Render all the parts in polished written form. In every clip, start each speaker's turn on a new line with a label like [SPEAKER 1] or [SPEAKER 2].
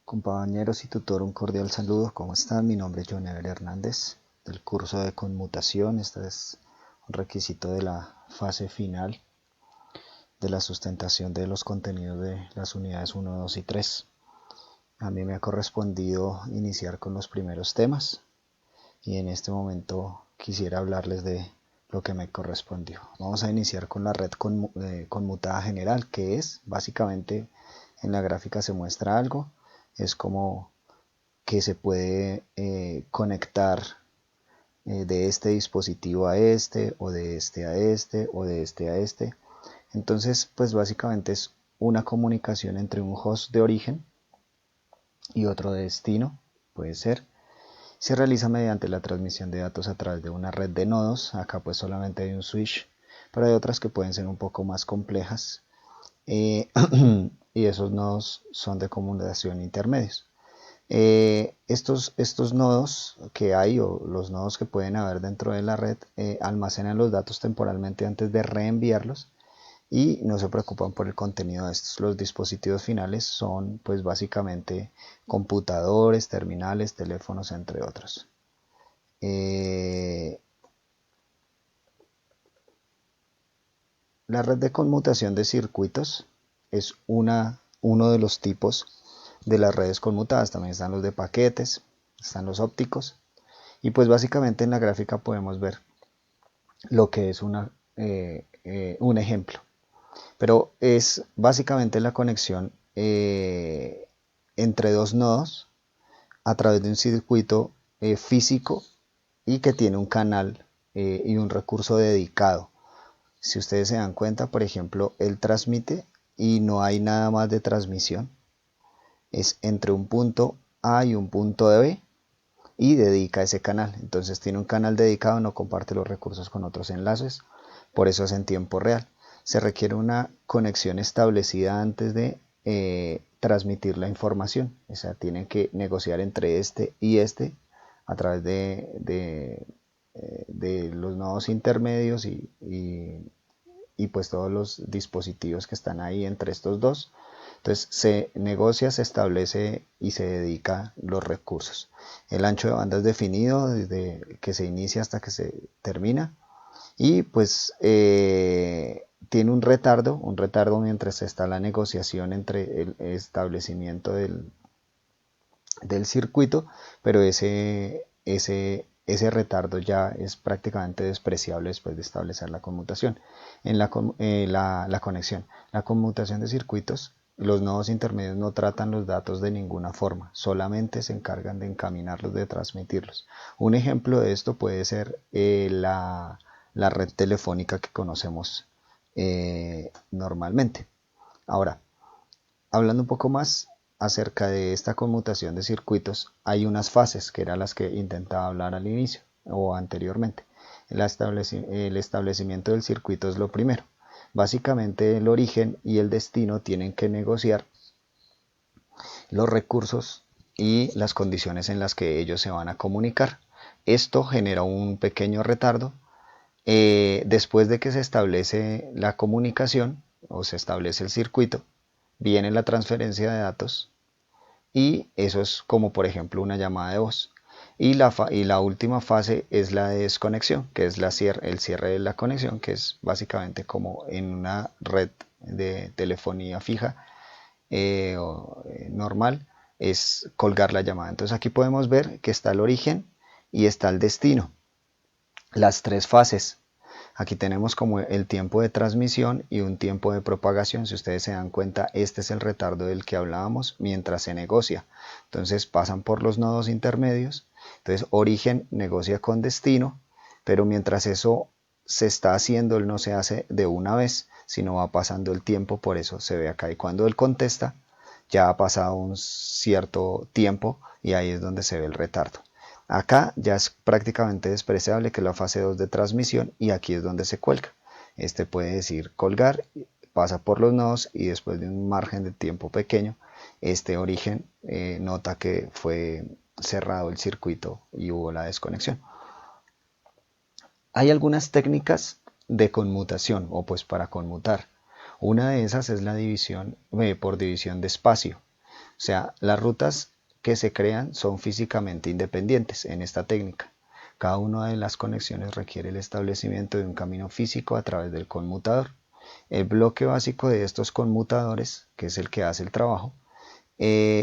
[SPEAKER 1] Compañeros y tutor, un cordial saludo. ¿Cómo están? Mi nombre es John Ever Hernández, del curso de conmutación. Este es un requisito de la fase final de la sustentación de los contenidos de las unidades 1, 2 y 3. A mí me ha correspondido iniciar con los primeros temas y en este momento quisiera hablarles de lo que me correspondió. Vamos a iniciar con la red conmutada general, que es básicamente, en la gráfica se muestra algo, es como que se puede conectar de este dispositivo a este, o de este a este, o de este a este. Entonces, pues básicamente es una comunicación entre un host de origen y otro de destino, puede ser. Se realiza mediante la transmisión de datos a través de una red de nodos. Acá pues solamente hay un switch, pero hay otras que pueden ser un poco más complejas. Y esos nodos son de comunicación intermedios. Estos nodos que hay, o los nodos que pueden haber dentro de la red, almacenan los datos temporalmente antes de reenviarlos y no se preocupan por el contenido de estos. Los dispositivos finales son pues básicamente computadores, terminales, teléfonos, entre otros. La red de conmutación de circuitos es uno de los tipos de las redes conmutadas. También están los de paquetes, están los ópticos. Y pues básicamente en la gráfica podemos ver lo que es un ejemplo. Pero es básicamente la conexión entre dos nodos a través de un circuito físico y que tiene un canal y un recurso dedicado. Si ustedes se dan cuenta, por ejemplo, él transmite y no hay nada más de transmisión. Es entre un punto A y un punto B y dedica ese canal. Entonces tiene un canal dedicado, no comparte los recursos con otros enlaces, por eso es en tiempo real. Se requiere una conexión establecida antes de transmitir la información. O sea, tienen que negociar entre este y este a través de los nodos intermedios y pues todos los dispositivos que están ahí entre estos dos. Entonces se negocia, se establece y se dedica los recursos. El ancho de banda es definido desde que se inicia hasta que se termina y pues tiene un retardo mientras está la negociación entre el establecimiento del circuito, pero ese retardo ya es prácticamente despreciable después de establecer la conmutación. En la conexión, la conmutación de circuitos, los nodos intermedios no tratan los datos de ninguna forma, solamente se encargan de encaminarlos, de transmitirlos. Un ejemplo de esto puede ser la red telefónica que conocemos normalmente. Ahora, hablando un poco más acerca de esta conmutación de circuitos, hay unas fases que eran las que intentaba hablar al inicio o anteriormente. El establecimiento del circuito es lo primero. Básicamente el origen y el destino tienen que negociar los recursos y las condiciones en las que ellos se van a comunicar. Esto genera un pequeño retardo. Después de que se establece la comunicación o se establece el circuito, viene la transferencia de datos y eso es como por ejemplo una llamada de voz. Y la última fase es la de desconexión, que es el cierre de la conexión, que es básicamente como en una red de telefonía fija normal, es colgar la llamada. Entonces aquí podemos ver que está el origen y está el destino, las tres fases. Aquí tenemos como el tiempo de transmisión y un tiempo de propagación. Si ustedes se dan cuenta, este es el retardo del que hablábamos mientras se negocia. Entonces pasan por los nodos intermedios. Entonces origen negocia con destino, pero mientras eso se está haciendo, él no se hace de una vez, sino va pasando el tiempo. Por eso se ve acá. Y cuando él contesta, ya ha pasado un cierto tiempo y ahí es donde se ve el retardo. Acá ya es prácticamente despreciable, que es la fase 2 de transmisión, y aquí es donde se cuelga. Este puede decir colgar, pasa por los nodos y después de un margen de tiempo pequeño, este origen nota que fue cerrado el circuito y hubo la desconexión. Hay algunas técnicas de conmutación o pues para conmutar. Una de esas es la división por división de espacio. sea, las rutas que se crean son físicamente independientes en esta técnica. Cada una de las conexiones requiere el establecimiento de un camino físico a través del conmutador. El bloque básico de estos conmutadores, que es el que hace el trabajo,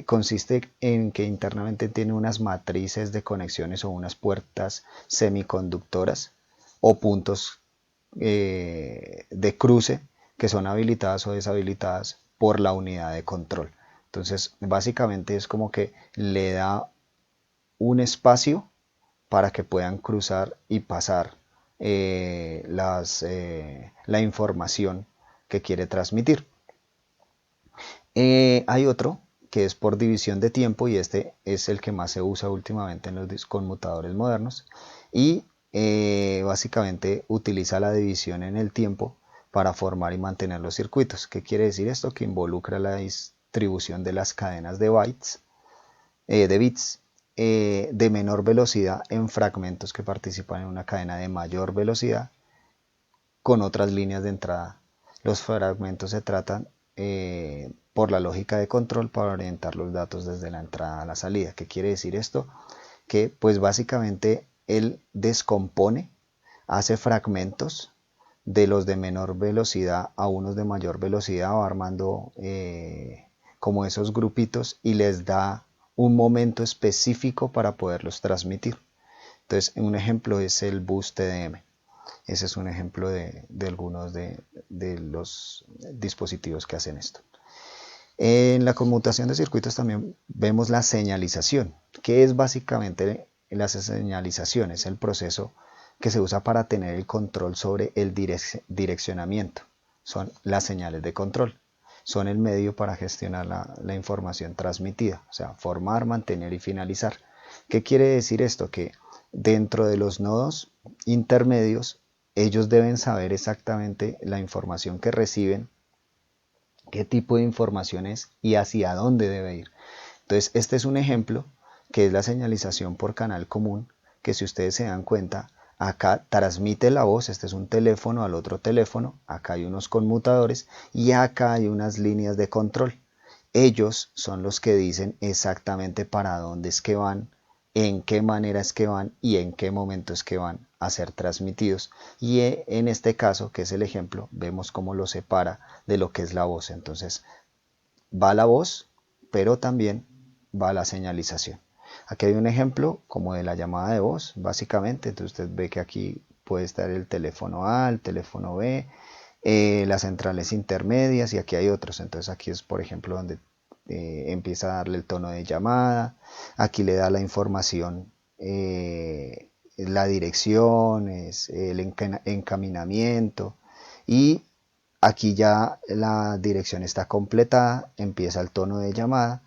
[SPEAKER 1] consiste en que internamente tiene unas matrices de conexiones o unas puertas semiconductoras o puntos de cruce que son habilitadas o deshabilitadas por la unidad de control. Entonces, básicamente es como que le da un espacio para que puedan cruzar y pasar la información que quiere transmitir. Hay otro que es por división de tiempo y este es el que más se usa últimamente en los conmutadores modernos y básicamente utiliza la división en el tiempo para formar y mantener los circuitos. ¿Qué quiere decir esto? Que involucra la distribución de las cadenas de bytes, de bits de menor velocidad en fragmentos que participan en una cadena de mayor velocidad con otras líneas de entrada. Los fragmentos se tratan por la lógica de control para orientar los datos desde la entrada a la salida. ¿Qué quiere decir esto? Que pues básicamente él descompone, hace fragmentos de los de menor velocidad a unos de mayor velocidad, va armando como esos grupitos y les da un momento específico para poderlos transmitir. Entonces un ejemplo es el bus TDM. Ese es un ejemplo de algunos de los dispositivos que hacen esto. En la conmutación de circuitos también vemos la señalización, que es básicamente la señalización, es el proceso que se usa para tener el control sobre el direccionamiento. Son las señales de control, son el medio para gestionar la información transmitida, o sea, formar, mantener y finalizar. ¿Qué quiere decir esto? Que dentro de los nodos intermedios, ellos deben saber exactamente la información que reciben, qué tipo de información es y hacia dónde debe ir. Entonces, este es un ejemplo que es la señalización por canal común, que si ustedes se dan cuenta, acá transmite la voz, este es un teléfono al otro teléfono, acá hay unos conmutadores y acá hay unas líneas de control. Ellos son los que dicen exactamente para dónde es que van, en qué manera es que van y en qué momento es que van a ser transmitidos. Y en este caso, que es el ejemplo, vemos cómo lo separa de lo que es la voz. Entonces, va la voz, pero también va la señalización. Aquí hay un ejemplo como de la llamada de voz, básicamente. Entonces usted ve que aquí puede estar el teléfono A, el teléfono B, las centrales intermedias y aquí hay otros. Entonces aquí es, por ejemplo, donde empieza a darle el tono de llamada. Aquí le da la información, la dirección, el encaminamiento y aquí ya la dirección está completada, empieza el tono de llamada,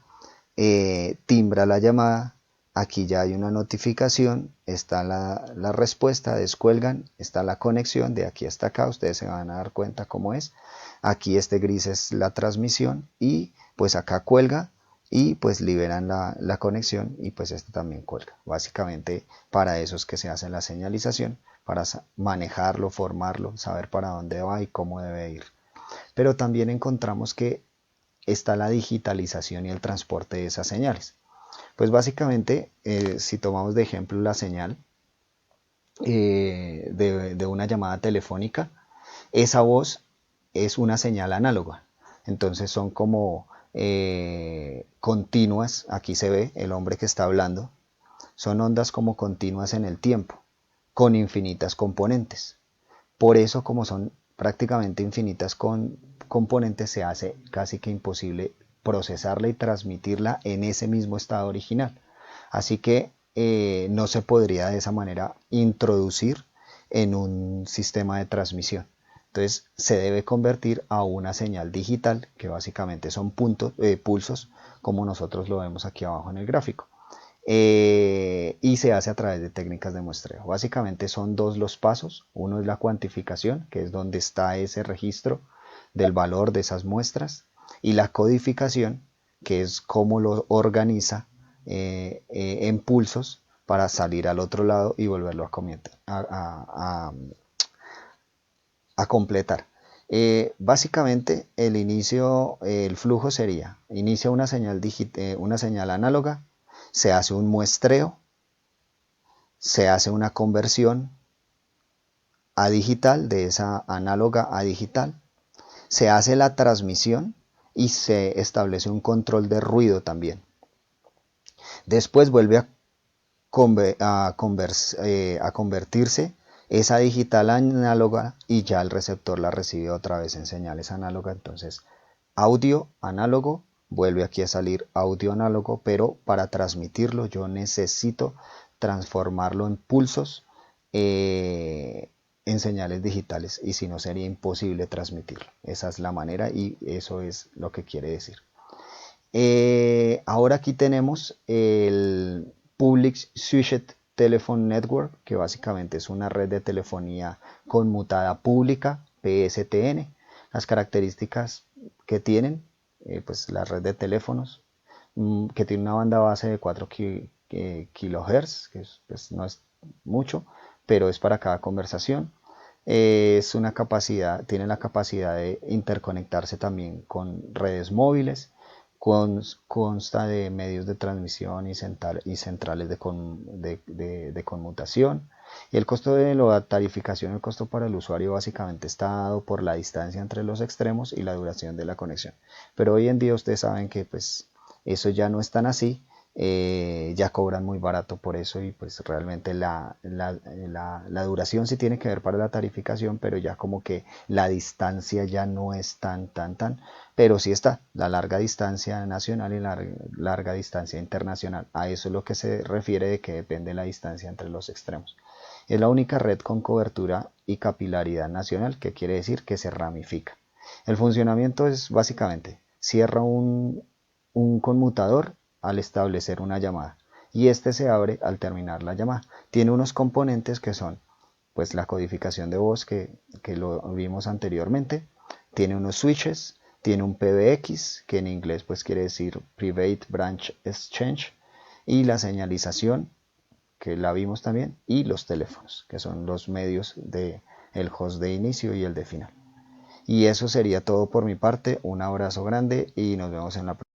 [SPEAKER 1] timbra la llamada, aquí ya hay una notificación, está la respuesta, descuelgan, está la conexión de aquí hasta acá, ustedes se van a dar cuenta cómo es, aquí este gris es la transmisión y pues acá cuelga y pues liberan la conexión y pues este también cuelga. Básicamente para eso es que se hace la señalización, para manejarlo, formarlo, saber para dónde va y cómo debe ir. Pero también encontramos que está la digitalización y el transporte de esas señales. Pues básicamente, si tomamos de ejemplo la señal de una llamada telefónica, esa voz es una señal análoga. Entonces son como continuas, aquí se ve el hombre que está hablando, son ondas como continuas en el tiempo, con infinitas componentes. Por eso, como son prácticamente infinitas componentes, se hace casi que imposible procesarla y transmitirla en ese mismo estado original. Así que no se podría de esa manera introducir en un sistema de transmisión. Entonces se debe convertir a una señal digital, que básicamente son pulsos, como nosotros lo vemos aquí abajo en el gráfico. Y se hace a través de técnicas de muestreo. Básicamente son dos los pasos. Uno es la cuantificación, que es donde está ese registro del valor de esas muestras, y la codificación, que es cómo lo organiza en pulsos para salir al otro lado y volverlo a completar. Básicamente el flujo sería, inicia una señal análoga, se hace un muestreo, se hace una conversión a digital, de esa análoga a digital, se hace la transmisión y se establece un control de ruido también. Después vuelve a convertirse esa digital análoga y ya el receptor la recibe otra vez en señales análogas. Entonces, audio análogo, vuelve aquí a salir audio análogo, pero para transmitirlo yo necesito transformarlo en pulsos en señales digitales, y si no sería imposible transmitirlo. Esa es la manera y eso es lo que quiere decir. Ahora aquí tenemos el Public Switched Telephone Network, que básicamente es una red de telefonía conmutada pública, PSTN. Las características que tienen, pues la red de teléfonos, que tiene una banda base de 4 kHz, que pues no es mucho, pero es para cada conversación. Tiene la capacidad de interconectarse también con redes móviles. Consta de medios de transmisión y centrales de conmutación. Y el costo de la tarificación, el costo para el usuario, básicamente está dado por la distancia entre los extremos y la duración de la conexión. Pero hoy en día ustedes saben que pues eso ya no es tan así. Ya cobran muy barato por eso, y pues realmente la duración sí tiene que ver para la tarificación, pero ya como que la distancia ya no es tan, pero sí está la larga distancia nacional y la larga distancia internacional. A eso es lo que se refiere de que depende la distancia entre los extremos. Es la única red con cobertura y capilaridad nacional, que quiere decir que se ramifica. El funcionamiento es básicamente, cierra un conmutador al establecer una llamada, y este se abre al terminar la llamada. Tiene unos componentes que son pues la codificación de voz que lo vimos anteriormente, tiene unos switches, tiene un PBX, que en inglés pues quiere decir Private Branch Exchange, y la señalización, que la vimos también, y los teléfonos, que son los medios de el host de inicio y el de final. Y eso sería todo por mi parte. Un abrazo grande y nos vemos en la próxima.